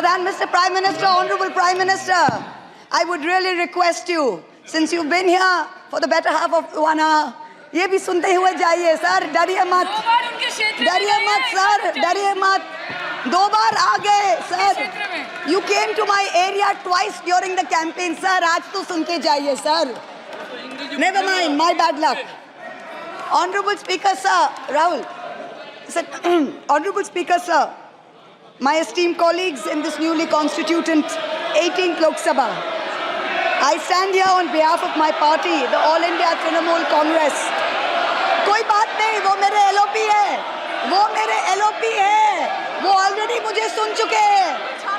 Mr. Prime Minister, Honorable Prime Minister, I would really request you, since you've been here for the better half of 1 hour, ये भी सुनते हुए जाइए sir, डरिए मत, sir, डरिए मत, 2 बार आ गए sir. You came to my area twice during the campaign, sir. आज तो सुन के जाइए sir. Never mind, my bad luck. Honorable Speaker, sir, Rahul, sir, Honorable Speaker, sir, my esteemed colleagues in this newly constituted 18th Lok Sabha, I stand here on behalf of my party, the All India Trinamool Congress. कोई बात नहीं, वो मेरे LOP है, वो already मुझे सुन चुके हैं,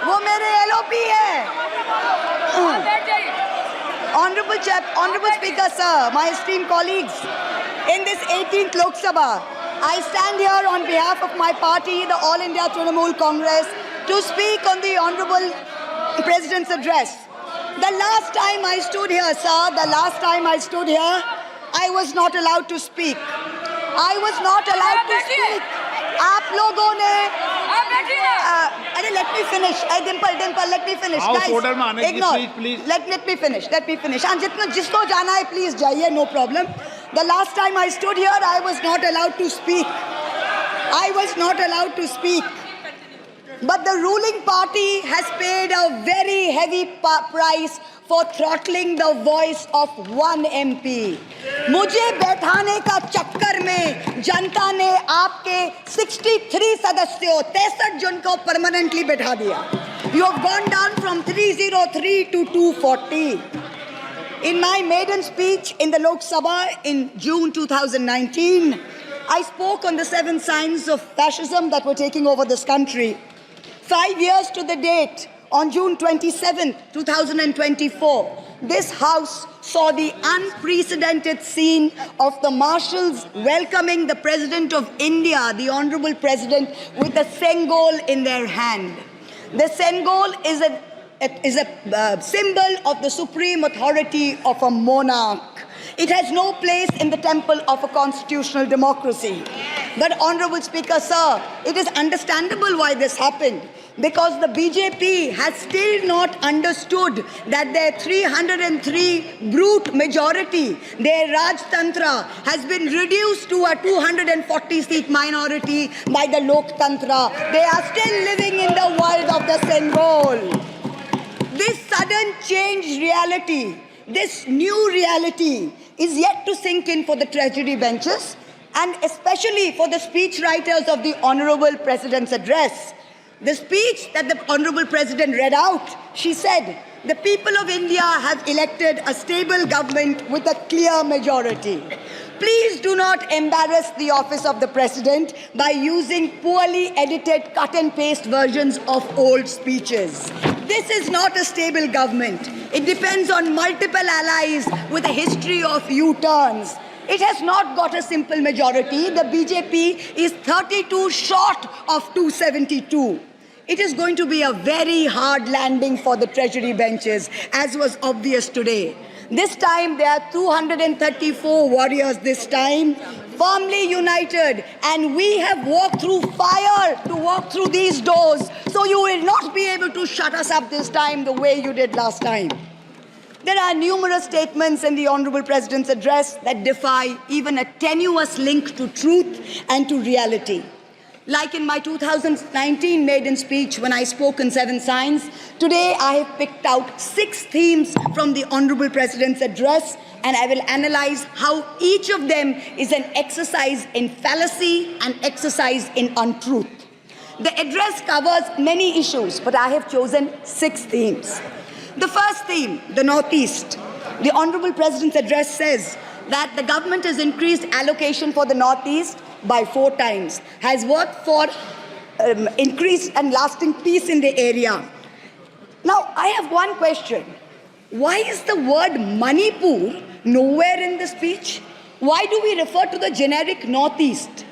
वो मेरे LOP है. Honorable Speaker, sir, my esteemed colleagues, in this 18th Lok Sabha, I stand here on behalf of my party, the All India Trinamool Congress, to speak on the Honorable President's address. The last time I stood here, sir, I was not allowed to speak. I was not allowed to speak. आप लोगों ने अरे let me finish. Dimple, let me finish. Guys, ignore. Let me finish. And जिसको जाना है, please जाइए, no problem. The last time I stood here, I was not allowed to speak. But the ruling party has paid a very heavy price for throttling the voice of one MP. मुझे बैठाने का चक्कर में जनता ने आपके 63 सदस्यों 63 जन को परमानेंटली बैठा दिया. You have gone down from 303 to 240. In my maiden speech in the Lok Sabha in June 2019, I spoke on the 7 signs of fascism that were taking over this country. 5 years to the date, on June 27, 2024, this House saw the unprecedented scene of the marshals welcoming the President of India, the Honorable President, with a Sengol in their hand. The Sengol is a symbol of the supreme authority of a monarch. It has no place in the temple of a constitutional democracy. But, Honorable Speaker, sir, it is understandable why this happened. Because the BJP has still not understood that their 303 brute majority, their Rajtantra, has been reduced to a 240-seat minority by the Loktantra. They are still living in the world of the Sengol. This sudden changed reality, this new reality, is yet to sink in for the treasury benches and especially for the speech writers of the Honorable President's address. The speech that the Honorable President read out, she said, the people of India have elected a stable government with a clear majority. Please do not embarrass the office of the President by using poorly edited cut and paste versions of old speeches. This is not a stable government. It depends on multiple allies with a history of U-turns. It has not got a simple majority. The BJP is 32 short of 272. It is going to be a very hard landing for the treasury benches, as was obvious today. This time, there are 234 warriors this time, firmly united, and we have walked through fire to walk through these doors, so you will not be able to shut us up this time the way you did last time. There are numerous statements in the Honorable President's address that defy even a tenuous link to truth and to reality. Like in my 2019 maiden speech when I spoke in 7 signs, today I have picked out 6 themes from the Honorable President's address, and I will analyze how each of them is an exercise in fallacy and exercise in untruth. The address covers many issues, but I have chosen 6 themes. The first theme, the Northeast. The Honorable President's address says that the government has increased allocation for the Northeast by 4 times, has worked for increased and lasting peace in the area. Now, I have one question. Why is the word Manipur nowhere in the speech? Why do we refer to the generic Northeast?